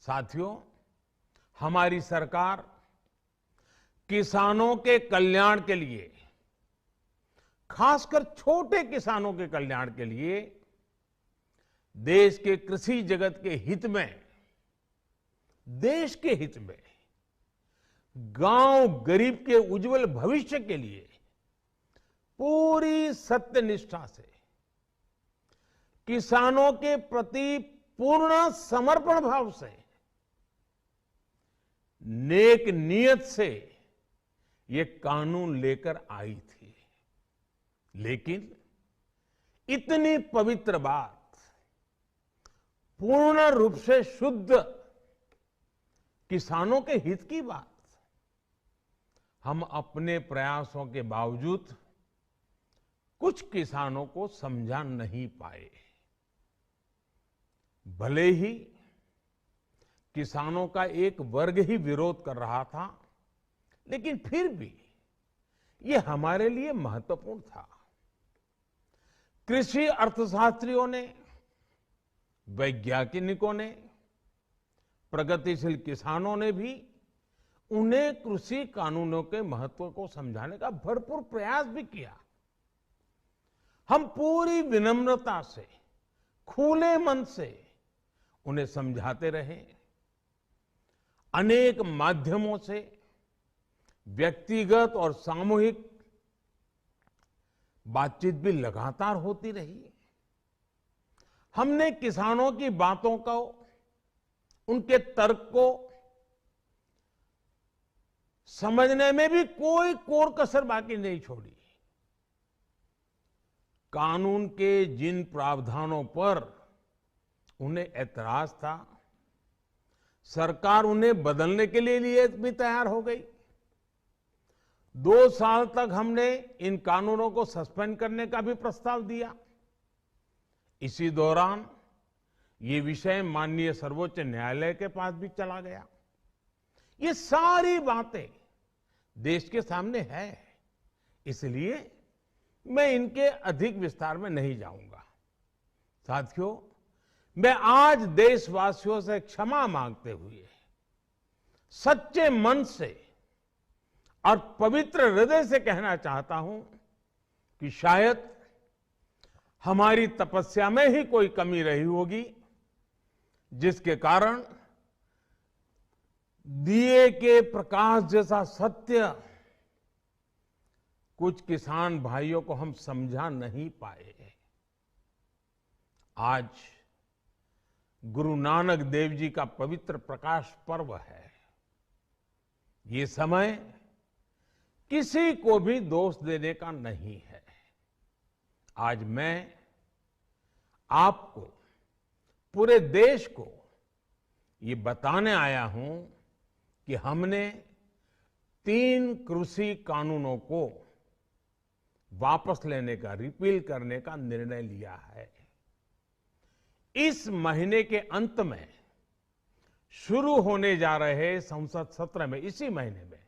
साथियों, हमारी सरकार किसानों के कल्याण के लिए, खासकर छोटे किसानों के कल्याण के लिए देश के कृषि जगत के हित में, देश के हित में, गांव गरीब के उज्जवल भविष्य के लिए पूरी सत्यनिष्ठा से, किसानों के प्रति पूर्ण समर्पण भाव से, नेक नियत से ये कानून लेकर आई थी। लेकिन इतनी पवित्र बात, पूर्ण रूप से शुद्ध किसानों के हित की बात, हम अपने प्रयासों के बावजूद कुछ किसानों को समझा नहीं पाए। भले ही किसानों का एक वर्ग ही विरोध कर रहा था, लेकिन फिर भी ये हमारे लिए महत्वपूर्ण था। कृषि अर्थशास्त्रियों ने, वैज्ञानिकों ने, प्रगतिशील किसानों ने भी उन्हें कृषि कानूनों के महत्व को समझाने का भरपूर प्रयास भी किया। हम पूरी विनम्रता से, खुले मन से उन्हें समझाते रहे। अनेक माध्यमों से व्यक्तिगत और सामूहिक बातचीत भी लगातार होती रही। हमने किसानों की बातों को, उनके तर्क को समझने में भी कोई कोर कसर बाकी नहीं छोड़ी। कानून के जिन प्रावधानों पर उन्हें ऐतराज था, सरकार उन्हें बदलने के लिए भी तैयार हो गई। 2 साल तक हमने इन कानूनों को सस्पेंड करने का भी प्रस्ताव दिया। इसी दौरान ये विषय माननीय सर्वोच्च न्यायालय के पास भी चला गया। ये सारी बातें देश के सामने है, इसलिए मैं इनके अधिक विस्तार में नहीं जाऊंगा। साथियों, मैं आज देशवासियों से क्षमा मांगते हुए सच्चे मन से और पवित्र हृदय से कहना चाहता हूं कि शायद हमारी तपस्या में ही कोई कमी रही होगी, जिसके कारण दिए के प्रकाश जैसा सत्य कुछ किसान भाइयों को हम समझा नहीं पाए। आज गुरु नानक देव जी का पवित्र प्रकाश पर्व है। ये समय किसी को भी दोष देने का नहीं है। आज मैं आपको, पूरे देश को ये बताने आया हूं कि हमने 3 कृषि कानूनों को वापस लेने का, रिपील करने का निर्णय लिया है। इस महीने के अंत में शुरू होने जा रहे संसद सत्र में, इसी महीने में,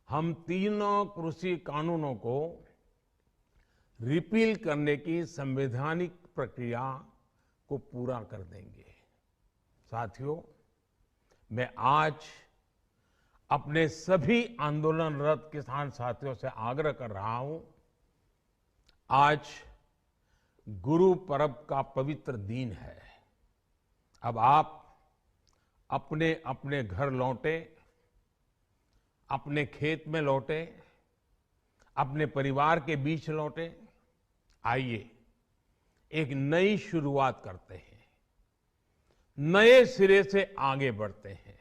हम 3 कृषि कानूनों को रिपील करने की संवैधानिक प्रक्रिया को पूरा कर देंगे। साथियों, मैं आज अपने सभी आंदोलनरत किसान साथियों से आग्रह कर रहा हूं, आज गुरु पर्व का पवित्र दिन है। अब आप अपने अपने घर लौटे, अपने खेत में लौटे, अपने परिवार के बीच लौटे। आइए एक नई शुरुआत करते हैं, नए सिरे से आगे बढ़ते हैं।